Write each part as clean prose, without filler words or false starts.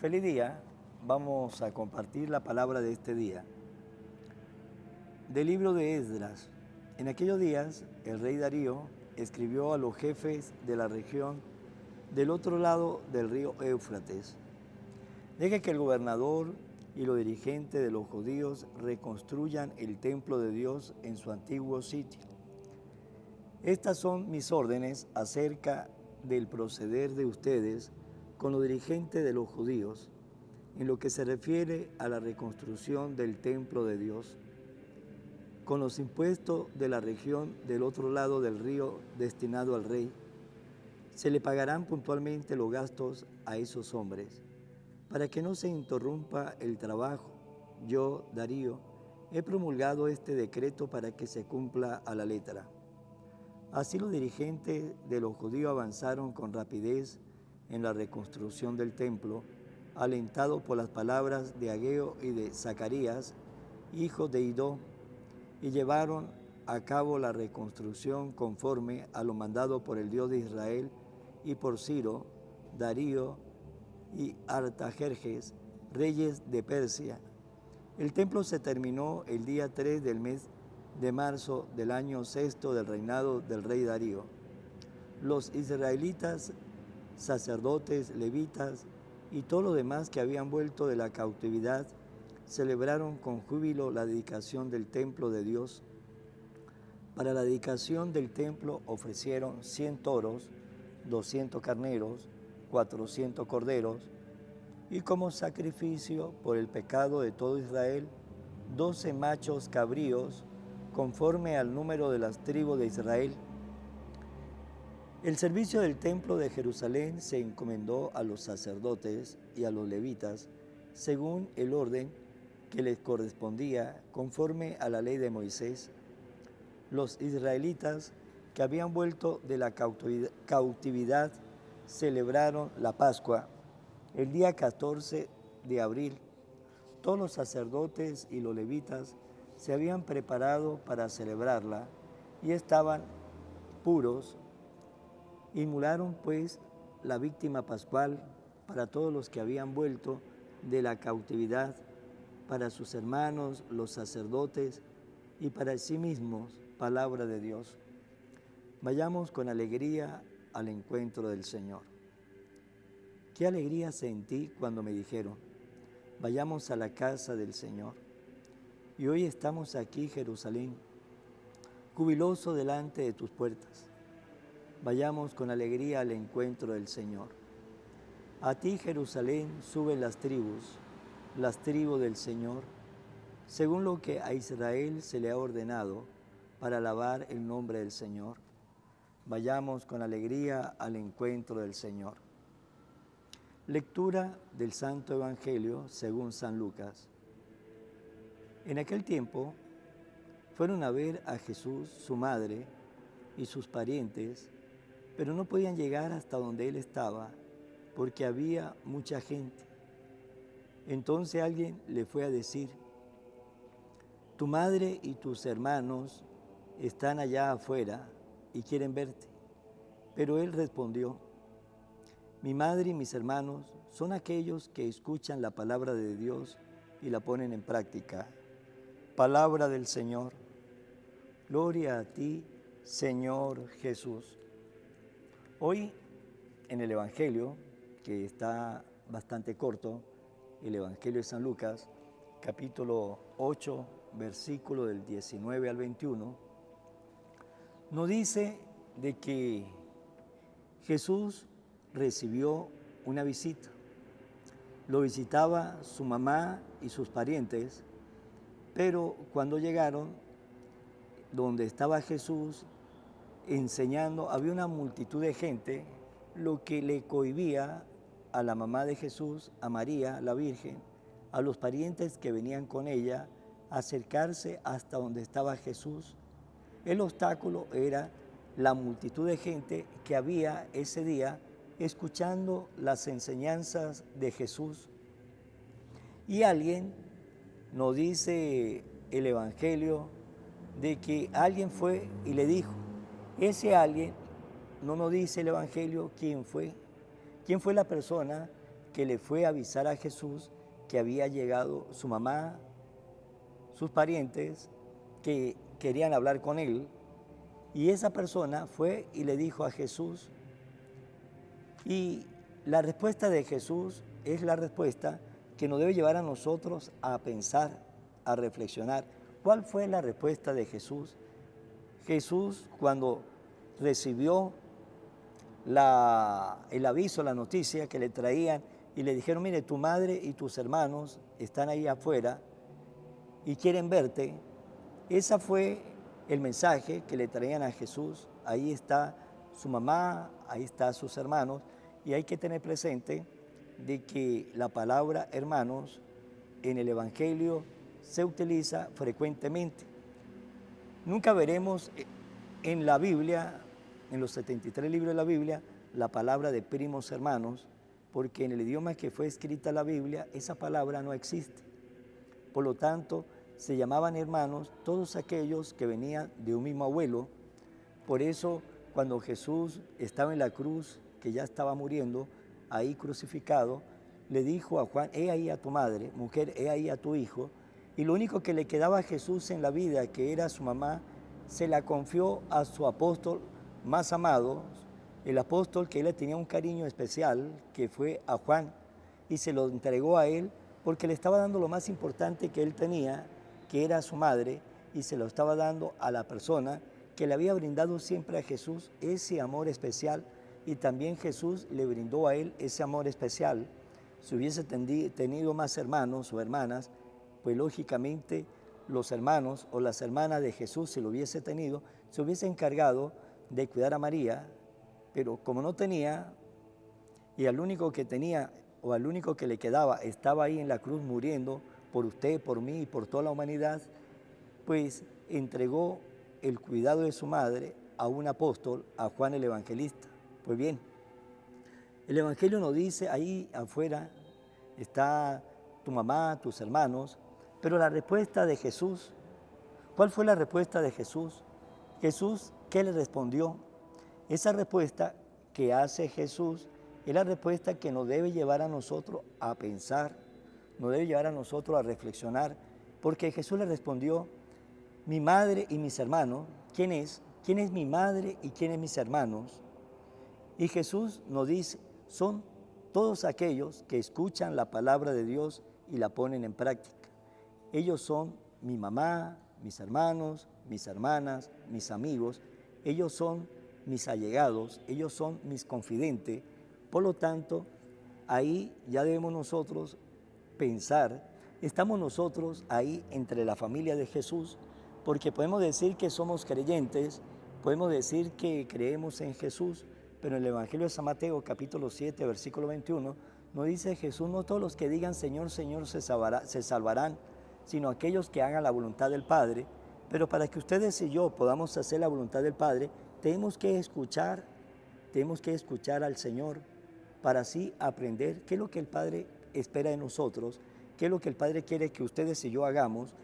Feliz día, vamos a compartir la palabra de este día. Del libro de Esdras. En aquellos días, el rey Darío escribió a los jefes de la región del otro lado del río Éufrates: deje que el gobernador y los dirigentes de los judíos reconstruyan el templo de Dios en su antiguo sitio. Estas son mis órdenes acerca del proceder de ustedes con los dirigentes de los judíos en lo que se refiere a la reconstrucción del templo de Dios. Con los impuestos de la región del otro lado del río destinado al rey, se le pagarán puntualmente los gastos a esos hombres, para que no se interrumpa el trabajo. Yo, Darío, he promulgado este decreto para que se cumpla a la letra. Así los dirigentes de los judíos avanzaron con rapidez en la reconstrucción del templo, alentados por las palabras de Ageo y de Zacarías, hijos de Idó, y llevaron a cabo la reconstrucción conforme a lo mandado por el Dios de Israel y por Ciro, Darío y Artajerjes, reyes de Persia. El templo se terminó el día 3 del mes de marzo del año sexto del reinado del rey Darío. Los israelitas, sacerdotes, levitas y todos los demás que habían vuelto de la cautividad celebraron con júbilo la dedicación del templo de Dios. Para la dedicación del templo ofrecieron 100 toros, 200 carneros, 400 corderos, y como sacrificio por el pecado de todo Israel, 12 machos cabríos, conforme al número de las tribus de Israel. El servicio del templo de Jerusalén se encomendó a los sacerdotes y a los levitas, según el orden que les correspondía, conforme a la ley de Moisés. Los israelitas que habían vuelto de la cautividad celebraron la Pascua el día 14 de abril. Todos los sacerdotes y los levitas se habían preparado para celebrarla y estaban puros. Inmolaron pues la víctima pascual para todos los que habían vuelto de la cautividad, para sus hermanos, los sacerdotes, y para sí mismos, palabra de Dios. Vayamos con alegría al encuentro del Señor. Qué alegría sentí cuando me dijeron: vayamos a la casa del Señor. Y hoy estamos aquí, Jerusalén, jubiloso delante de tus puertas. Vayamos con alegría al encuentro del Señor. A ti, Jerusalén, suben las tribus del Señor, según lo que a Israel se le ha ordenado, para alabar el nombre del Señor. Vayamos con alegría al encuentro del Señor. Lectura del Santo Evangelio según San Lucas. En aquel tiempo fueron a ver a Jesús, su madre y sus parientes, pero no podían llegar hasta donde él estaba, porque había mucha gente. Entonces alguien le fue a decir: tu madre y tus hermanos están allá afuera y quieren verte. Pero él respondió: mi madre y mis hermanos son aquellos que escuchan la palabra de Dios y la ponen en práctica. Palabra del Señor. Gloria a ti, Señor Jesús. Hoy en el Evangelio, que está bastante corto, el Evangelio de San Lucas, capítulo 8, versículo del 19 al 21, nos dice de que Jesús recibió una visita. Lo visitaba su mamá y sus parientes, pero cuando llegaron donde estaba Jesús enseñando, había una multitud de gente, lo que le cohibía a la mamá de Jesús, a María, la Virgen, a los parientes que venían con ella, acercarse hasta donde estaba Jesús. El obstáculo era la multitud de gente que había ese día escuchando las enseñanzas de Jesús. Y alguien, nos dice el Evangelio, de que alguien fue y le dijo. Ese alguien, no nos dice el Evangelio quién fue la persona que le fue a avisar a Jesús que había llegado su mamá, sus parientes, que querían hablar con él. Y esa persona fue y le dijo a Jesús, y la respuesta de Jesús es la respuesta que nos debe llevar a nosotros a pensar, a reflexionar. ¿Cuál fue la respuesta de Jesús? Jesús, cuando recibió el aviso, la noticia que le traían y le dijeron, mire, tu madre y tus hermanos están ahí afuera y quieren verte, ese fue el mensaje que le traían a Jesús. Ahí está su mamá, ahí están sus hermanos, y hay que tener presente de que la palabra hermanos en el Evangelio se utiliza frecuentemente. Nunca veremos en la Biblia, en los 73 libros de la Biblia, la palabra de primos hermanos, porque en el idioma que fue escrita la Biblia, esa palabra no existe. Por lo tanto, se llamaban hermanos todos aquellos que venían de un mismo abuelo. Por eso, cuando Jesús estaba en la cruz, que ya estaba muriendo, ahí crucificado, le dijo a Juan, he ahí a tu madre, mujer, he ahí a tu hijo. Y lo único que le quedaba a Jesús en la vida, que era su mamá, se la confió a su apóstol más amado, el apóstol que él le tenía un cariño especial, que fue a Juan, y se lo entregó a él porque le estaba dando lo más importante que él tenía, que era su madre, y se lo estaba dando a la persona que le había brindado siempre a Jesús ese amor especial, y también Jesús le brindó a él ese amor especial. Si hubiese tenido más hermanos o hermanas, pues lógicamente los hermanos o las hermanas de Jesús, si lo hubiese tenido, se hubiese encargado de cuidar a María, pero como no tenía, y al único que tenía o al único que le quedaba estaba ahí en la cruz muriendo por usted, por mí y por toda la humanidad, pues entregó el cuidado de su madre a un apóstol, a Juan el Evangelista. Pues bien, el Evangelio nos dice, ahí afuera está tu mamá, tus hermanos, pero la respuesta de Jesús, ¿cuál fue la respuesta de Jesús? Jesús, ¿qué le respondió? Esa respuesta que hace Jesús es la respuesta que nos debe llevar a nosotros a pensar, nos debe llevar a nosotros a reflexionar, porque Jesús le respondió, mi madre y mis hermanos, ¿quién es? ¿Quién es mi madre y quién es mis hermanos? Y Jesús nos dice, son todos aquellos que escuchan la palabra de Dios y la ponen en práctica. Ellos son mi mamá, mis hermanos, mis hermanas, mis amigos, ellos son mis allegados, ellos son mis confidentes. Por lo tanto, ahí ya debemos nosotros pensar, estamos nosotros ahí entre la familia de Jesús, porque podemos decir que somos creyentes, podemos decir que creemos en Jesús, pero en el Evangelio de San Mateo, capítulo 7, versículo 21, nos dice Jesús, no todos los que digan Señor, Señor se salvarán, sino aquellos que hagan la voluntad del Padre. Pero para que ustedes y yo podamos hacer la voluntad del Padre, tenemos que escuchar al Señor para así aprender qué es lo que el Padre espera de nosotros, qué es lo que el Padre quiere que ustedes y yo hagamos,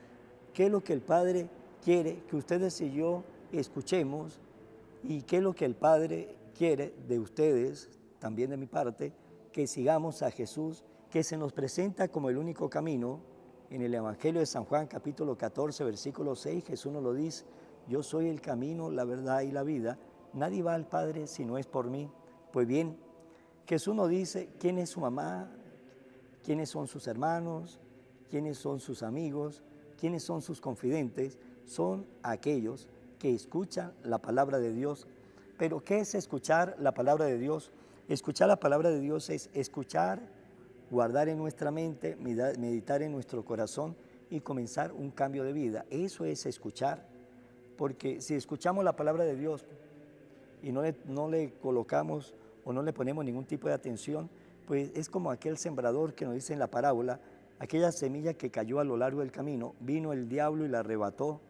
qué es lo que el Padre quiere que ustedes y yo escuchemos, y qué es lo que el Padre quiere de ustedes, también de mi parte, que sigamos a Jesús, que se nos presenta como el único camino. En el Evangelio de San Juan, capítulo 14, versículo 6, Jesús nos lo dice, yo soy el camino, la verdad y la vida, nadie va al Padre si no es por mí. Pues bien, Jesús nos dice quién es su mamá, quiénes son sus hermanos, quiénes son sus amigos, quiénes son sus confidentes, son aquellos que escuchan la palabra de Dios. Pero ¿qué es escuchar la palabra de Dios? Escuchar la palabra de Dios es escuchar, guardar en nuestra mente, meditar en nuestro corazón y comenzar un cambio de vida. Eso es escuchar, porque si escuchamos la palabra de Dios y no le colocamos o no le ponemos ningún tipo de atención, pues es como aquel sembrador que nos dice en la parábola, aquella semilla que cayó a lo largo del camino, vino el diablo y la arrebató,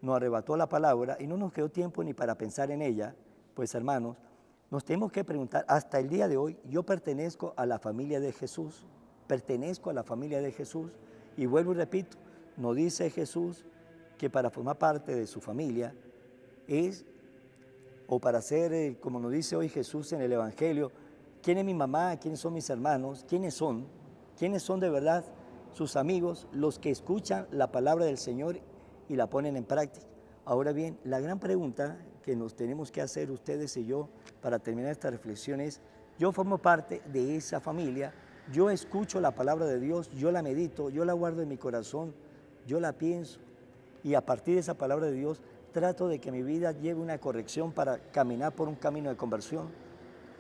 nos arrebató la palabra y no nos quedó tiempo ni para pensar en ella. Pues hermanos, nos tenemos que preguntar, hasta el día de hoy, yo pertenezco a la familia de Jesús, pertenezco a la familia de Jesús, y vuelvo y repito, nos dice Jesús que para formar parte de su familia es, o para ser, como nos dice hoy Jesús en el Evangelio, quién es mi mamá, quiénes son mis hermanos, quiénes son de verdad sus amigos, los que escuchan la palabra del Señor y la ponen en práctica. Ahora bien, la gran pregunta que nos tenemos que hacer ustedes y yo para terminar esta reflexión es, yo formo parte de esa familia, yo escucho la palabra de Dios, yo la medito, yo la guardo en mi corazón, yo la pienso y a partir de esa palabra de Dios trato de que mi vida lleve una corrección para caminar por un camino de conversión.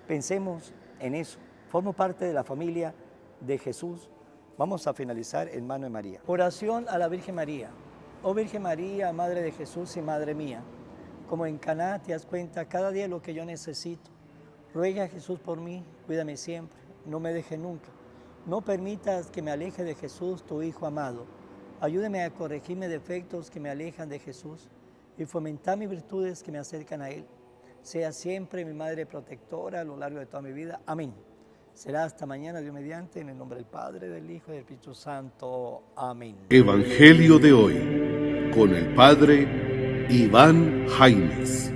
Pensemos en eso, formo parte de la familia de Jesús. Vamos a finalizar en mano de María. Oración a la Virgen María. Oh Virgen María, Madre de Jesús y Madre mía, como en Caná te das cuenta cada día lo que yo necesito. Ruega a Jesús por mí, cuídame siempre, no me deje nunca. No permitas que me aleje de Jesús, tu Hijo amado. Ayúdeme a corregir mis defectos que me alejan de Jesús y fomentar mis virtudes que me acercan a Él. Sea siempre mi Madre protectora a lo largo de toda mi vida. Amén. Será hasta mañana, Dios mediante, en el nombre del Padre, del Hijo y del Espíritu Santo. Amén. Evangelio de hoy, con el Padre Iván Jaimes.